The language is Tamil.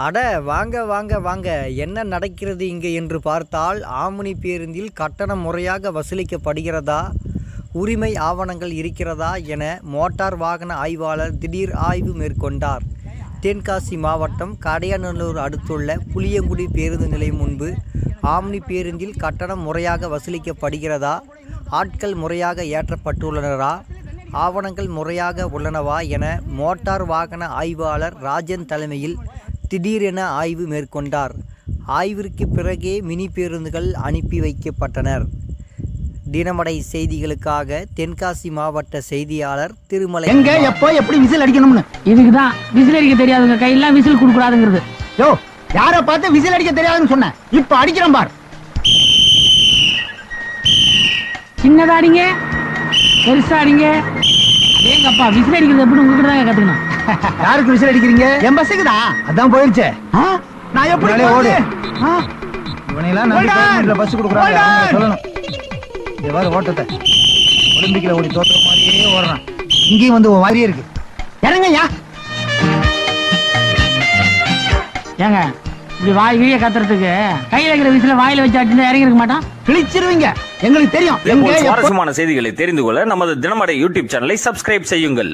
அட வாங்க வாங்க வாங்க, என்ன நடக்கிறது இங்கே என்று பார்த்தால், ஆம்னி பேருந்தில் கட்டணம் முறையாக வசூலிக்கப்படுகிறதா, உரிமை ஆவணங்கள் இருக்கிறதா என மோட்டார் வாகன ஆய்வாளர் திடீர் ஆய்வு மேற்கொண்டார். தென்காசி மாவட்டம் கடையநல்லூர் அடுத்துள்ள புளியங்குடி பேருந்து நிலையம் முன்பு ஆம்னி பேருந்தில் கட்டணம் முறையாக வசூலிக்கப்படுகிறதா, ஆட்கள் முறையாக ஏற்றப்பட்டுள்ளனரா, ஆவணங்கள் முறையாக உள்ளனவா என மோட்டார் வாகன ஆய்வாளர் ராஜன் தலைமையில் திடீரென ஆய்வு மேற்கொண்டார். ஆய்விற்கு பிறகே மினி பேருந்துகள் அனுப்பி வைக்கப்பட்டனர். தினமடை செய்திகளுக்காக தென்காசி மாவட்ட செய்தியாளர் திருமலை. எங்க எப்போ எப்படி விசில் அடிக்கணும்னு இதுக்குதான் விசில் அடிக்க தெரியாதுங்க கையெல்லாம் விசில் கொடுக்கூடாதுங்கிறது. யோ, யார பார்த்து விசில் அடிக்க தெரியாதுன்னு சொன்ன, இப்ப அடிக்கிறேன் பார். சின்னதா அடிங்க, பெருசா அடிங்க. ஏங்கப்பா விசில் அடிக்கிறது எப்படி உங்ககிட்ட தான் கத்துக்கணும். யாருக்கு விசில் அடிக்கிறீங்க? என் பஸ்ஸுக்கு தான். அதான் போயிருச்சே. நான் எப்படி ஓடு இவனையெல்லாம் நம்பி பஸ் கொடுக்குறாங்க சொல்லணும். எவ்வாறு ஓட்டத்தை ஒலிம்பிக்ல ஓடி தோற்ற மாதிரியே ஓடுறான். இங்கேயும் வந்து மாதிரியே இருக்கு. இறங்கய்யா. ஏங்க இப்படி வாய் வீய கத்துறதுக்கு கையில இருக்கிற விசில வாயில வச்சு அடிச்சு இறங்கி இருக்க மாட்டான், கிழிச்சிருவீங்க. எங்களுக்கு தெரியும். சுவாரஸ்யமான செய்திகளை தெரிந்து கொள்ள நமது தினமடை யூடியூப் சேனலை சப்ஸ்கிரைப் செய்யுங்கள்.